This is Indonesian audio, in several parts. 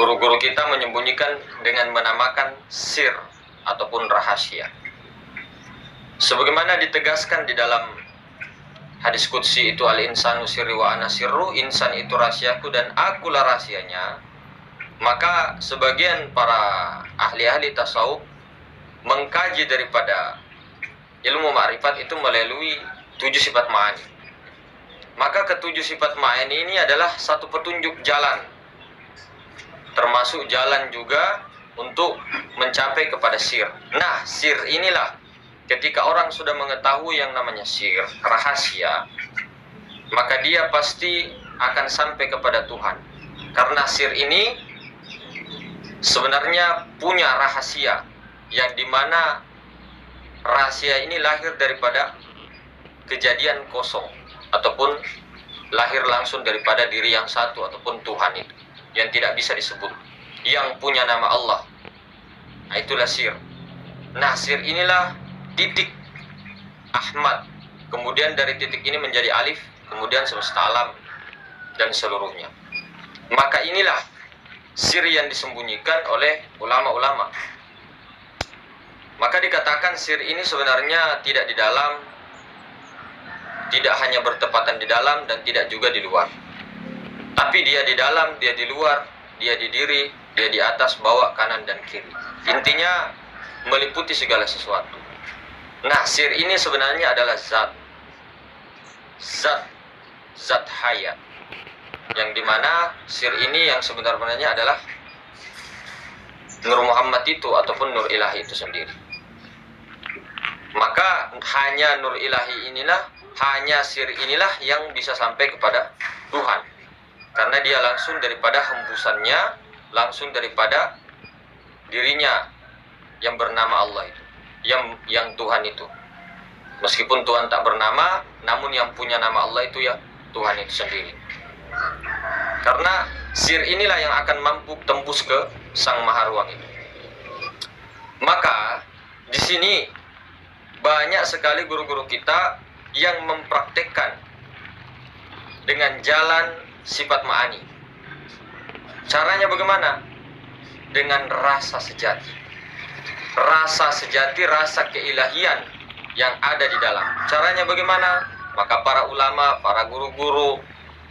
Guru-guru kita menyembunyikan dengan menamakan sir ataupun rahasia. Sebagaimana ditegaskan di dalam hadis qudsi itu, al-insanu sirri wa ana sirru, insan itu rahasiaku dan akulah rahasianya. Maka sebagian para ahli-ahli tasawuf mengkaji daripada ilmu ma'rifat itu melalui 7 sifat ma'ani. Maka ketujuh sifat ma'ani ini adalah satu petunjuk jalan, termasuk jalan juga untuk mencapai kepada sir. Nah, sir inilah ketika orang sudah mengetahui yang namanya sir, rahasia, maka dia pasti akan sampai kepada Tuhan. Karena sir ini sebenarnya punya rahasia, yang dimana rahasia ini lahir daripada kejadian kosong, ataupun lahir langsung daripada diri yang satu, ataupun Tuhan itu, yang tidak bisa disebut, yang punya nama Allah. Nah, itulah sir. Nah, sir inilah titik Ahmad, kemudian dari titik ini menjadi alif, kemudian semesta alam dan seluruhnya. Maka inilah sir yang disembunyikan oleh ulama-ulama. Maka dikatakan sir ini sebenarnya tidak di dalam, tidak hanya bertepatan di dalam dan tidak juga di luar. Tapi dia di dalam, dia di luar, dia di diri, dia di atas, bawah, kanan, dan kiri. Intinya meliputi segala sesuatu. Nah, sir ini sebenarnya adalah zat hayat, yang dimana sir ini yang sebenarnya adalah Nur Muhammad itu, ataupun Nur Ilahi itu sendiri. Maka hanya Nur Ilahi inilah, hanya sir inilah yang bisa sampai kepada Tuhan, karena dia langsung daripada hembusannya, langsung daripada dirinya yang bernama Allah itu, yang Tuhan itu. Meskipun Tuhan tak bernama, namun yang punya nama Allah itu ya Tuhan itu sendiri. Karena sir inilah yang akan mampu tembus ke Sang Maha Ruang itu. Maka di sini banyak sekali guru-guru kita yang mempraktekkan dengan jalan sifat ma'ani. Caranya bagaimana? Dengan rasa sejati. Rasa sejati, rasa keilahian yang ada di dalam. Caranya bagaimana? Maka para ulama, para guru-guru,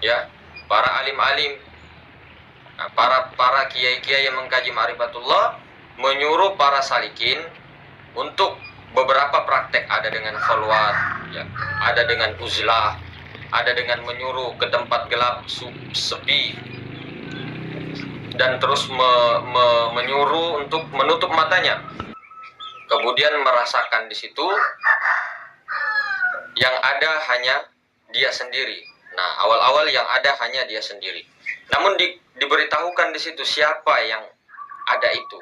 ya, para alim-alim, para kiai-kiai yang mengkaji ma'rifatullah menyuruh para salikin untuk beberapa praktek. Ada dengan khalwat, ya, ada dengan uzlah, ada dengan menyuruh ke tempat gelap, sepi, dan terus menyuruh untuk menutup matanya, kemudian merasakan di situ yang ada hanya dia sendiri. Nah, awal-awal yang ada hanya dia sendiri. Namun diberitahukan di situ siapa yang ada itu.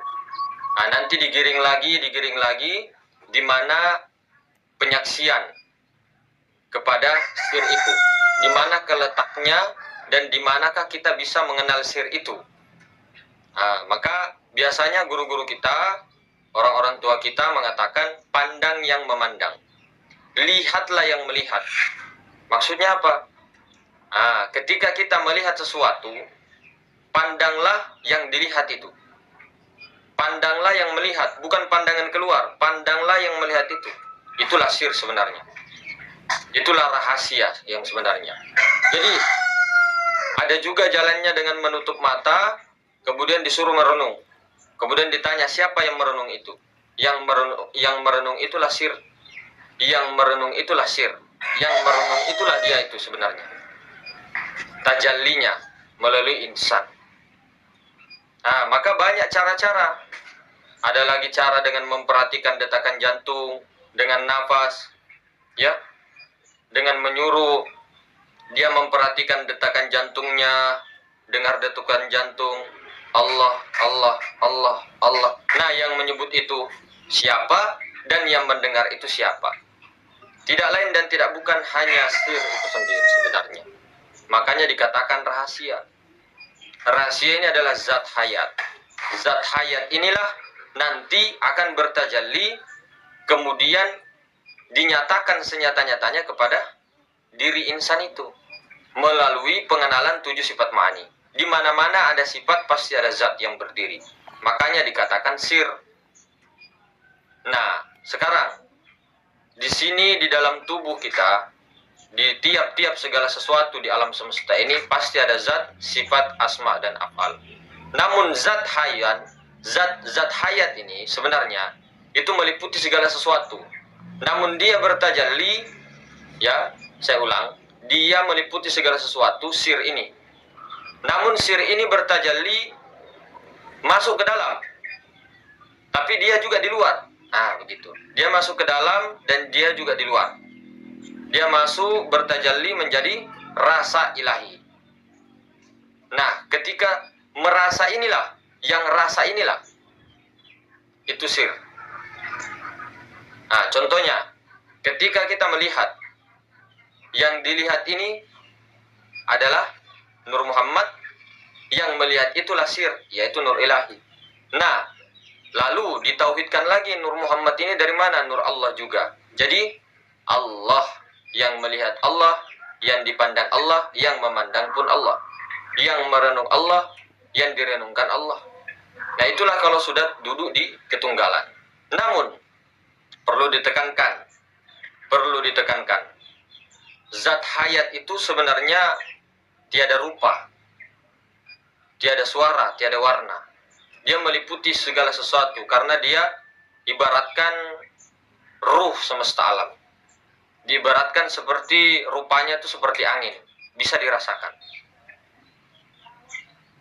Nah, nanti digiring lagi, di mana penyaksian kepada sir itu, di mana letaknya dan di manakah kita bisa mengenal sir itu. Nah, maka biasanya guru-guru kita, orang-orang tua kita mengatakan pandang yang memandang, lihatlah yang melihat. Maksudnya apa? Nah, ketika kita melihat sesuatu, pandanglah yang dilihat itu. Pandanglah yang melihat, bukan pandangan keluar. Pandanglah yang melihat itu. Itulah sir sebenarnya. Itulah rahasia yang sebenarnya. Jadi ada juga jalannya dengan menutup mata, kemudian disuruh merenung. Kemudian ditanya siapa yang merenung itu. Yang merenung itulah sir. Yang merenung itulah sir. Yang merenung itulah dia itu sebenarnya. Tajallinya melalui insan. Nah, maka banyak cara-cara. Ada lagi cara dengan memperhatikan detakan jantung, dengan nafas, ya, dengan menyuruh dia memperhatikan detakan jantungnya, dengar detukan jantung, Allah, Allah, Allah, Allah. Nah, yang menyebut itu siapa dan yang mendengar itu siapa? Tidak lain dan tidak bukan hanya sir itu sendiri sebenarnya. Makanya dikatakan rahasia. Rahasia ini adalah zat hayat. Zat hayat inilah nanti akan bertajalli, kemudian dinyatakan senyata-nyatanya kepada diri insan itu melalui pengenalan 7 sifat ma'ani. di mana-mana ada sifat pasti ada zat yang berdiri. Makanya dikatakan sir. Nah, sekarang di sini di dalam tubuh kita, di tiap-tiap segala sesuatu di alam semesta ini pasti ada zat, sifat, asma dan afal. Namun zat hayat ini sebenarnya itu meliputi segala sesuatu. Namun dia bertajalli, ya, saya ulang, dia meliputi segala sesuatu, sir ini. Namun sir ini bertajalli masuk ke dalam, tapi dia juga di luar. Nah, begitu. Dia masuk ke dalam dan dia juga di luar. Dia masuk bertajalli menjadi rasa ilahi. Nah, ketika merasa inilah, yang rasa inilah, itu sir. Nah, contohnya, ketika kita melihat, yang dilihat ini adalah Nur Muhammad, yang melihat itulah sir, yaitu Nur Ilahi. Nah, lalu ditauhidkan lagi Nur Muhammad ini dari mana? Nur Allah juga. Jadi, Allah yang melihat Allah, yang dipandang Allah, yang memandang pun Allah, yang merenung Allah, yang direnungkan Allah. Nah, itulah kalau sudah duduk di ketunggalan. Namun perlu ditekankan, zat hayat itu sebenarnya tiada rupa, tiada suara, tiada warna. Dia meliputi segala sesuatu karena dia ibaratkan ruh semesta alam. Diibaratkan seperti rupanya itu seperti angin, bisa dirasakan.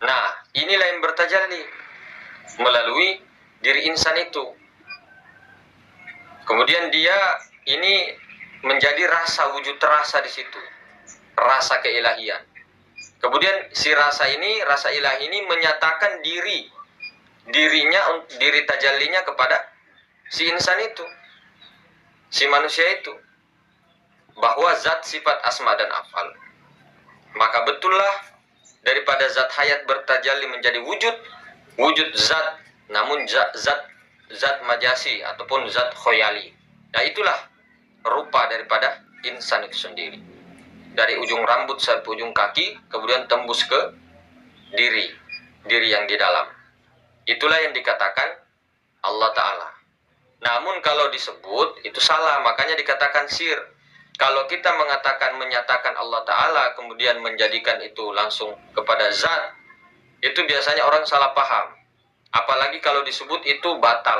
Nah, inilah yang bertajalli melalui diri insan itu. Kemudian dia ini menjadi rasa, wujud terasa di situ, rasa keilahian. Kemudian si rasa ilahi ini menyatakan diri tajallinya kepada si insan itu, si manusia itu, bahwa zat, sifat, asma dan afal. Maka betullah daripada zat hayat bertajalli menjadi wujud zat, namun zat majasi ataupun zat khoyali. Nah, itulah rupa daripada insan itu sendiri. Dari ujung rambut sampai ujung kaki, kemudian tembus ke diri yang di dalam. Itulah yang dikatakan Allah Ta'ala. Namun kalau disebut itu salah, makanya dikatakan sir. Kalau kita menyatakan Allah Ta'ala, kemudian menjadikan itu langsung kepada zat, itu biasanya orang salah paham. Apalagi kalau disebut itu batal.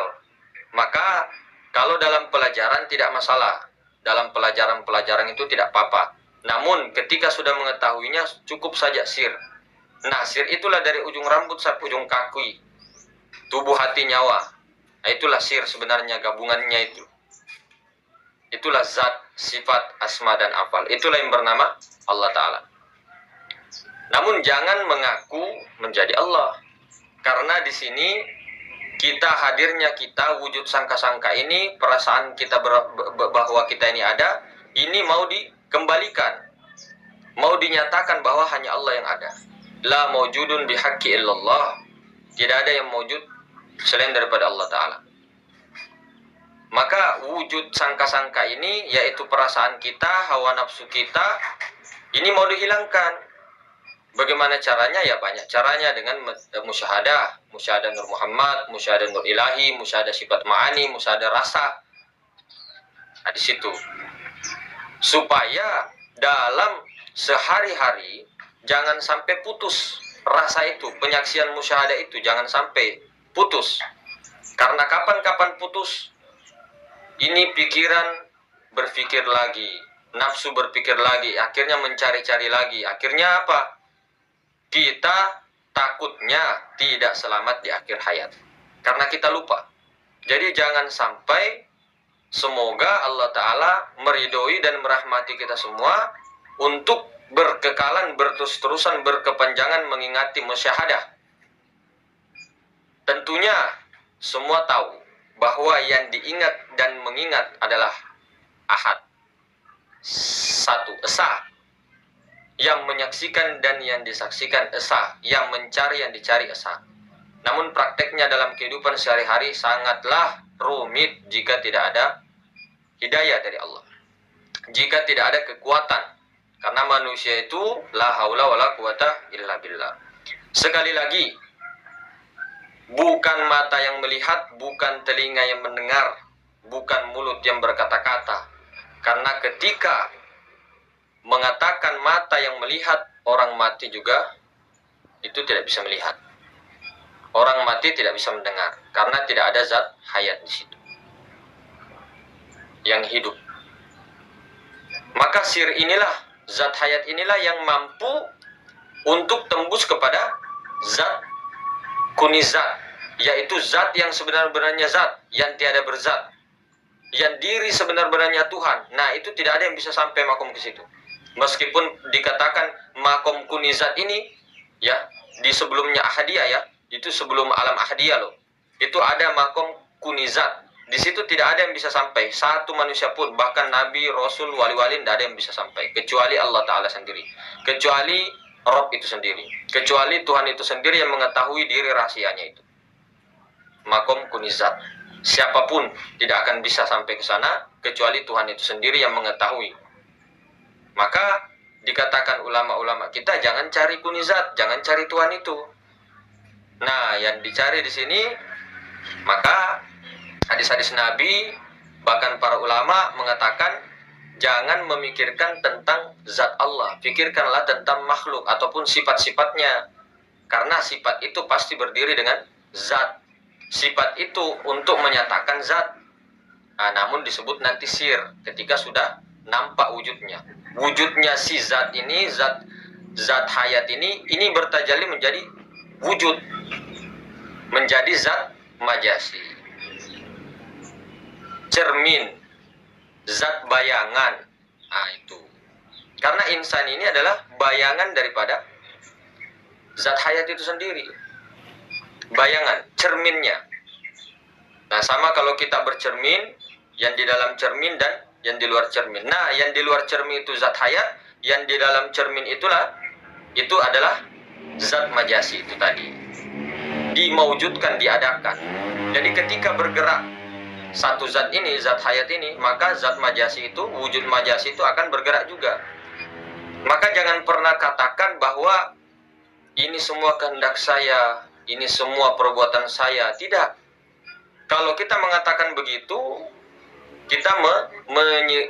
Maka kalau dalam pelajaran tidak masalah. Dalam pelajaran itu tidak apa-apa. Namun ketika sudah mengetahuinya cukup saja sir. Nah, sir itulah dari ujung rambut sampai ujung kaki, tubuh, hati, nyawa. Nah, itulah sir sebenarnya, gabungannya itu. Itulah zat, sifat, asma dan afal. Itulah yang bernama Allah Ta'ala. Namun jangan mengaku menjadi Allah. Karena di sini hadirnya kita, wujud sangka-sangka ini, perasaan kita bahwa kita ini ada, ini mau dikembalikan, mau dinyatakan bahwa hanya Allah yang ada. La maujudun bihaqqi illallah. Tidak ada yang maujud selain daripada Allah Ta'ala. Maka wujud sangka-sangka ini, yaitu perasaan kita, hawa nafsu kita, ini mau dihilangkan. Bagaimana caranya? Ya banyak caranya, dengan musyahadah Nur Muhammad, musyahadah Nur Ilahi, musyahadah sifat ma'ani, musyahadah rasa. Nah, di situ supaya dalam sehari-hari jangan sampai putus rasa itu, penyaksian musyahadah itu jangan sampai putus. Karena kapan-kapan putus, ini pikiran berpikir lagi, nafsu berpikir lagi, akhirnya mencari-cari lagi. Akhirnya apa? Kita takutnya tidak selamat di akhir hayat. Karena kita lupa. Jadi jangan sampai, semoga Allah Ta'ala meridhoi dan merahmati kita semua untuk berkekalan, berterus-terusan, berkepanjangan mengingati musyahadah. Tentunya semua tahu bahwa yang diingat dan mengingat adalah Ahad, satu, esa. Yang menyaksikan dan yang disaksikan esa, yang mencari, yang dicari esa. Namun prakteknya dalam kehidupan sehari-hari sangatlah rumit jika tidak ada hidayah dari Allah, jika tidak ada kekuatan. Karena manusia itu la haula wala quwata illa billah. Sekali lagi, bukan mata yang melihat, bukan telinga yang mendengar, bukan mulut yang berkata-kata. Karena ketika mengatakan mata yang melihat, orang mati juga itu tidak bisa melihat. Orang mati tidak bisa mendengar karena tidak ada zat hayat di situ yang hidup. Maka sir inilah, zat hayat inilah yang mampu untuk tembus kepada zat kunizat, yaitu zat yang sebenar-benarnya zat, yang tiada berzat, yang diri sebenar-benarnya Tuhan. Nah, itu tidak ada yang bisa sampai makom ke situ. Meskipun dikatakan makom kunizat ini, ya, di sebelumnya ahadiyah, ya, itu sebelum alam ahadiyah loh. Itu ada makom kunizat. Di situ tidak ada yang bisa sampai. Satu manusia pun, bahkan nabi, rasul, wali-wali, tidak ada yang bisa sampai. Kecuali Allah Ta'ala sendiri. Kecuali Rob itu sendiri. Kecuali Tuhan itu sendiri yang mengetahui diri rahasianya itu. Makom kunizat. Siapapun tidak akan bisa sampai ke sana, kecuali Tuhan itu sendiri yang mengetahui. Maka dikatakan ulama-ulama kita, jangan cari kunizat, jangan cari Tuhan itu. Nah, yang dicari di sini, maka hadis-hadis Nabi, bahkan para ulama mengatakan jangan memikirkan tentang zat Allah, pikirkanlah tentang makhluk ataupun sifat-sifatnya. Karena sifat itu pasti berdiri dengan zat. Sifat itu untuk menyatakan zat. Nah, namun disebut nanti sir ketika sudah nampak wujudnya. Wujudnya si zat ini, zat hayat ini bertajalli menjadi wujud, menjadi zat majasi, cermin, zat bayangan. Nah, itu karena insan ini adalah bayangan daripada zat hayat itu sendiri, bayangan, cerminnya. Nah, sama kalau kita bercermin, yang di dalam cermin dan yang di luar cermin. Nah, yang di luar cermin itu zat hayat, yang di dalam cermin itu adalah zat majasi itu tadi. Dimaujudkan, diadakan. Jadi ketika bergerak satu zat ini, zat hayat ini, maka zat majasi itu, wujud majasi itu akan bergerak juga. Maka jangan pernah katakan bahwa ini semua kehendak saya, ini semua perbuatan saya. Tidak. Kalau kita mengatakan begitu, kita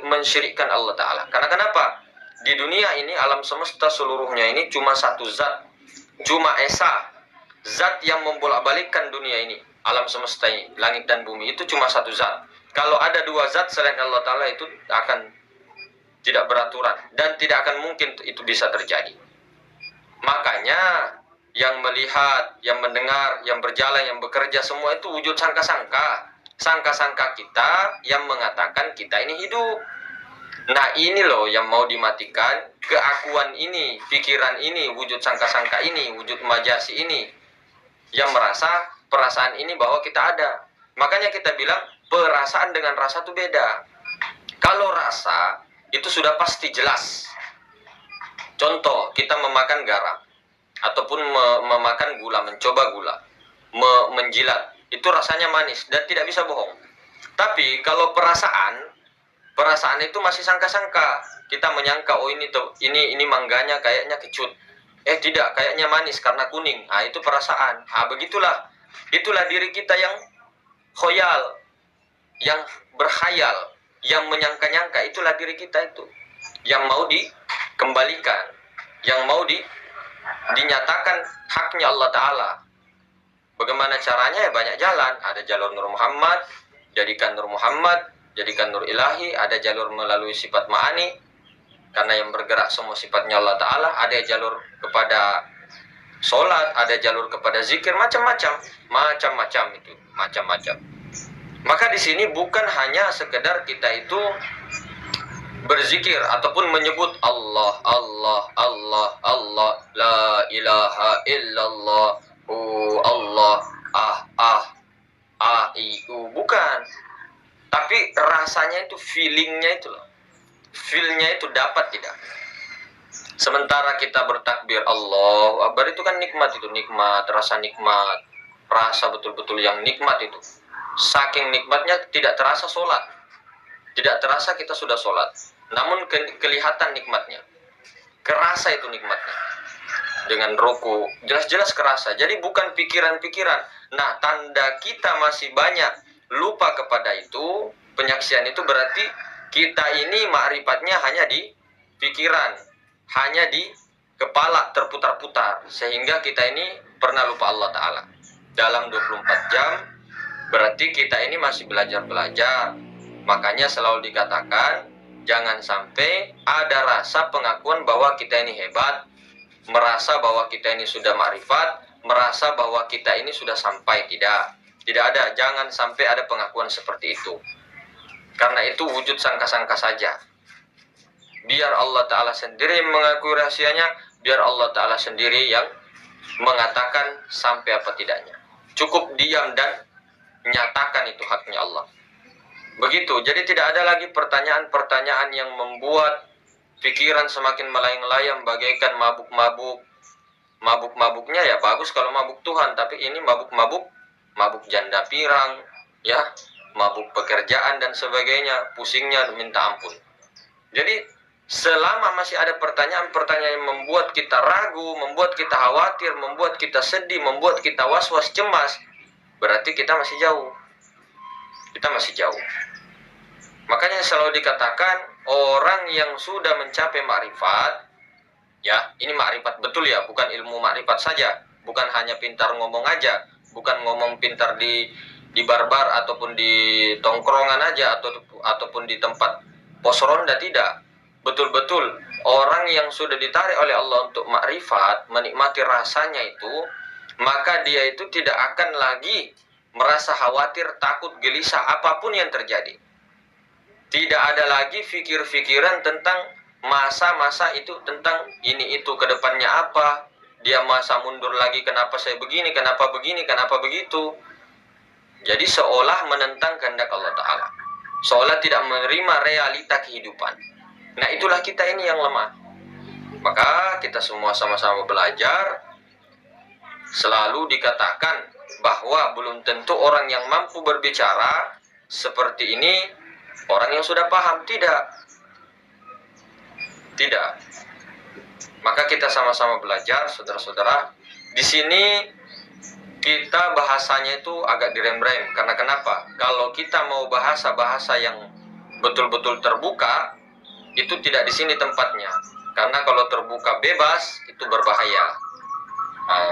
mensyirikkan Allah Ta'ala. Karena kenapa? Di dunia ini, alam semesta seluruhnya ini cuma satu zat, cuma esa, zat yang membolak-balikkan dunia ini, alam semesta ini, langit dan bumi, itu cuma satu zat. Kalau ada dua zat selain Allah Ta'ala, itu akan tidak beraturan dan tidak akan mungkin itu bisa terjadi. Makanya yang melihat, yang mendengar, yang berjalan, yang bekerja, semua itu wujud sangka-sangka. Sangka-sangka kita yang mengatakan kita ini hidup. Nah, ini loh yang mau dimatikan, keakuan ini, pikiran ini, wujud sangka-sangka ini, wujud majasi ini, yang merasa perasaan ini bahwa kita ada. Makanya kita bilang perasaan dengan rasa itu beda. Kalau rasa itu sudah pasti jelas. Contoh, kita memakan garam ataupun memakan gula, mencoba gula, menjilat, itu rasanya manis dan tidak bisa bohong. Tapi kalau perasaan itu masih sangka-sangka. Kita menyangka, oh ini mangganya kayaknya kecut. Tidak, kayaknya manis karena kuning. Ah, itu perasaan. Ah, begitulah. Itulah diri kita yang khoyal, yang berkhayal, yang menyangka-nyangka. Itulah diri kita itu. Yang mau dikembalikan, yang mau dinyatakan haknya Allah Ta'ala. Bagaimana caranya? Ya banyak jalan. Ada jalur Nur Muhammad, jadikan Nur Muhammad, jadikan Nur Ilahi. Ada jalur melalui sifat ma'ani, karena yang bergerak semua sifatnya Allah Ta'ala. Ada jalur kepada sholat, ada jalur kepada zikir, macam-macam itu, macam-macam. Maka di sini bukan hanya sekedar kita itu berzikir ataupun menyebut Allah, Allah, Allah, Allah, la ilaha illallah, Allah, bukan. Tapi rasanya itu, feelingnya itu loh. Feelnya itu dapat tidak? Sementara kita bertakbir Allah Akbar, itu kan nikmat, itu nikmat, rasa nikmat, rasa betul-betul yang nikmat itu. Saking nikmatnya tidak terasa sholat, tidak terasa kita sudah sholat, namun kelihatan nikmatnya, kerasa itu nikmatnya. dengan ruku, jelas-jelas kerasa. Jadi bukan pikiran-pikiran. Nah, tanda kita masih banyak lupa kepada itu, penyaksian itu berarti kita ini ma'rifatnya hanya di pikiran, hanya di kepala terputar-putar, sehingga kita ini pernah lupa Allah Ta'ala. Dalam 24 jam berarti kita ini masih belajar-belajar. Makanya selalu dikatakan jangan sampai ada rasa pengakuan bahwa kita ini hebat, merasa bahwa kita ini sudah ma'rifat, merasa bahwa kita ini sudah sampai. Tidak ada, jangan sampai ada pengakuan seperti itu. Karena itu wujud sangka-sangka saja. Biar Allah Ta'ala sendiri mengakui rahasianya, biar Allah Ta'ala sendiri yang mengatakan sampai apa tidaknya. Cukup diam dan nyatakan itu haknya Allah. Begitu, jadi tidak ada lagi pertanyaan-pertanyaan yang membuat pikiran semakin melayang-layang bagaikan mabuk-mabuk. Mabuk-mabuknya ya bagus kalau mabuk Tuhan, tapi ini mabuk janda pirang, ya, mabuk pekerjaan dan sebagainya, pusingnya minta ampun. Jadi selama masih ada pertanyaan-pertanyaan yang membuat kita ragu, membuat kita khawatir, membuat kita sedih, membuat kita was-was cemas, berarti kita masih jauh. Kita masih jauh. Makanya selalu dikatakan orang yang sudah mencapai ma'rifat, ya, ini ma'rifat betul ya, bukan ilmu ma'rifat saja, bukan hanya pintar ngomong aja, bukan ngomong pintar di barbar ataupun di tongkrongan aja ataupun di tempat pos ronda, tidak. Betul-betul orang yang sudah ditarik oleh Allah untuk ma'rifat, menikmati rasanya itu, maka dia itu tidak akan lagi merasa khawatir, takut, gelisah apapun yang terjadi. Tidak ada lagi fikir-fikiran tentang masa-masa itu, tentang ini itu kedepannya apa, dia masa mundur lagi, kenapa saya begini, kenapa begini, kenapa begitu. Jadi seolah menentang kehendak Allah Ta'ala, seolah tidak menerima realita kehidupan. Nah, itulah kita ini yang lemah. Maka kita semua sama-sama belajar. Selalu dikatakan bahwa belum tentu orang yang mampu berbicara seperti ini orang yang sudah paham. Tidak. Maka kita sama-sama belajar, saudara-saudara. Di sini kita bahasanya itu agak direm-rem. Karena kenapa? Kalau kita mau bahasa-bahasa yang betul-betul terbuka, itu tidak di sini tempatnya. Karena kalau terbuka bebas, itu berbahaya.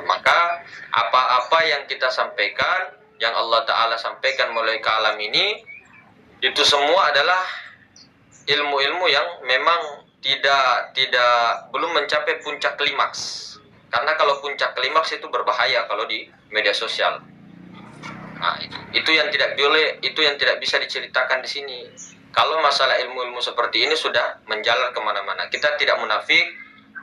Maka apa-apa yang kita sampaikan, yang Allah Ta'ala sampaikan melalui kalam ini, itu semua adalah ilmu-ilmu yang memang belum mencapai puncak klimaks. Karena kalau puncak klimaks itu berbahaya kalau di media sosial. Nah, itu yang tidak boleh, itu yang tidak bisa diceritakan di sini. Kalau masalah ilmu-ilmu seperti ini sudah menjalar kemana-mana. Kita tidak munafik,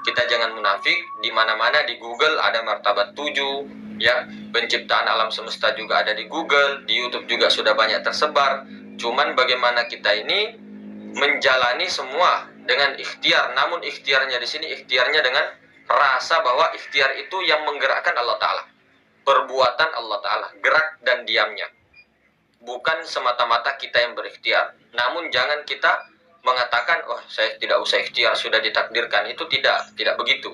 kita jangan munafik. Di mana-mana di Google ada martabat 7, ya, penciptaan alam semesta juga ada di Google, di YouTube juga sudah banyak tersebar. Cuman bagaimana kita ini menjalani semua dengan ikhtiar. Namun ikhtiarnya di sini ikhtiarnya dengan rasa bahwa ikhtiar itu yang menggerakkan Allah Ta'ala, perbuatan Allah Ta'ala, gerak dan diamnya. Bukan semata-mata kita yang berikhtiar. Namun jangan kita mengatakan, oh saya tidak usah ikhtiar, sudah ditakdirkan. Itu tidak begitu.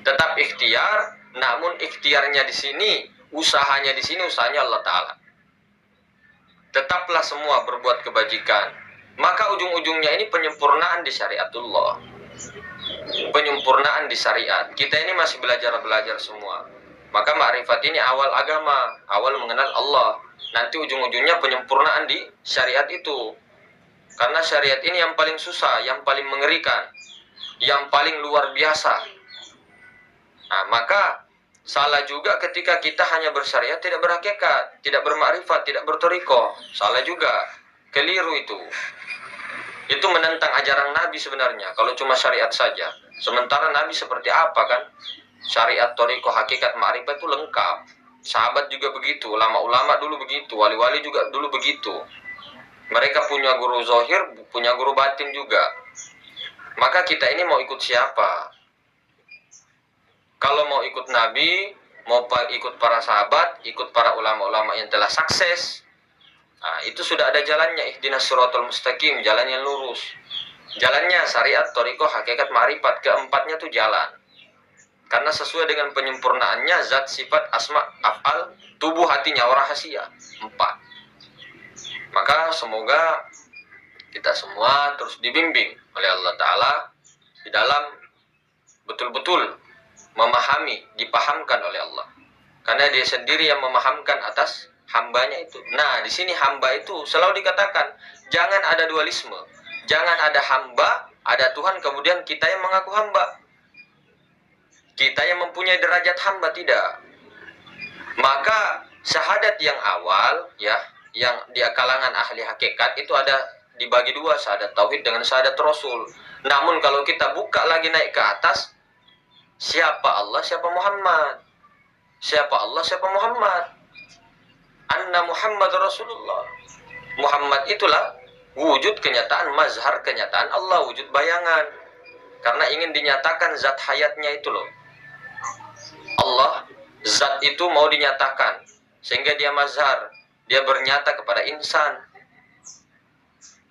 Tetap ikhtiar, namun ikhtiarnya di sini, usahanya di sini, usahanya Allah Ta'ala. Tetaplah semua berbuat kebajikan. Maka ujung-ujungnya ini penyempurnaan di syariatullah. Penyempurnaan di syariat. Kita ini masih belajar semua. Maka ma'rifat ini awal agama, awal mengenal Allah. Nanti ujung-ujungnya penyempurnaan di syariat itu. Karena syariat ini yang paling susah, yang paling mengerikan, yang paling luar biasa. Nah, maka salah juga ketika kita hanya bersyariat, tidak berhakikat, tidak bermakrifat, tidak bertoriko. Salah juga, keliru itu. Itu menentang ajaran Nabi sebenarnya, kalau cuma syariat saja. Sementara Nabi seperti apa kan? Syariat, toriko, hakikat, ma'rifat itu lengkap. Sahabat juga begitu, ulama-ulama dulu begitu, wali-wali juga dulu begitu. Mereka punya guru zahir, punya guru batin juga. Maka kita ini mau ikut siapa? Kalau mau ikut Nabi, mau ikut para sahabat, ikut para ulama-ulama yang telah sukses, nah, itu sudah ada jalannya. Ihdinas siratal mustaqim, jalan yang lurus. Jalannya syariat, thariqah, hakikat, ma'rifat. Keempatnya itu jalan. Karena sesuai dengan penyempurnaannya zat, sifat, asma, af'al, tubuh, hati, nyawa, rahasia. 4. Maka semoga kita semua terus dibimbing oleh Allah Ta'ala di dalam betul-betul memahami, dipahamkan oleh Allah. Karena dia sendiri yang memahamkan atas hambanya itu. Nah, di sini hamba itu selalu dikatakan, jangan ada dualisme. Jangan ada hamba, ada Tuhan, kemudian kita yang mengaku hamba. Kita yang mempunyai derajat hamba, tidak. Maka syahadat yang awal, ya, yang di kalangan ahli hakikat itu ada dibagi dua, syahadat tauhid dengan syahadat rasul. Namun kalau kita buka lagi naik ke atas, siapa Allah, siapa Muhammad? Siapa Allah, siapa Muhammad? Anna Muhammad Rasulullah. Muhammad itulah wujud kenyataan, mazhar kenyataan Allah, wujud bayangan. Karena ingin dinyatakan zat hayatnya itu loh. Allah, zat itu mau dinyatakan. Sehingga dia mazhar. Dia bernyata kepada insan,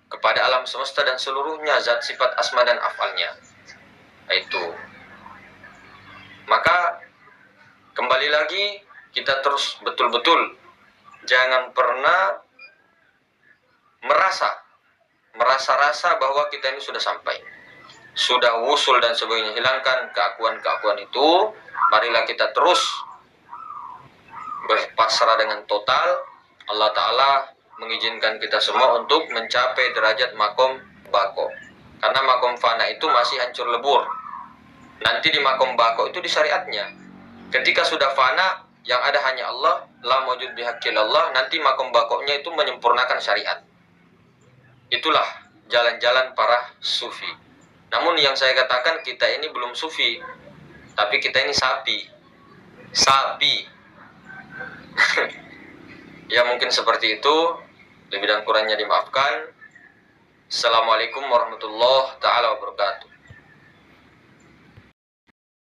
kepada alam semesta dan seluruhnya, zat, sifat, asma dan afalnya. Itu. Maka kembali lagi kita terus betul-betul jangan pernah merasa-rasa bahwa kita ini sudah sampai, sudah wusul dan sebagainya. Hilangkan keakuan-keakuan itu. Marilah kita terus berpasrah dengan total. Allah Ta'ala mengizinkan kita semua untuk mencapai derajat makom bako. Karena makom fana itu masih hancur lebur. Nanti di makom bako itu di syariatnya. Ketika sudah fana, yang ada hanya Allah, la mawjud bihaqil Allah, nanti makom bakonya itu menyempurnakan syariat. Itulah jalan-jalan para sufi. Namun yang saya katakan, kita ini belum sufi, tapi kita ini sapi. Ya mungkin seperti itu. Lebih dan kurangnya dimaafkan. Assalamualaikum warahmatullahi taala wabarakatuh.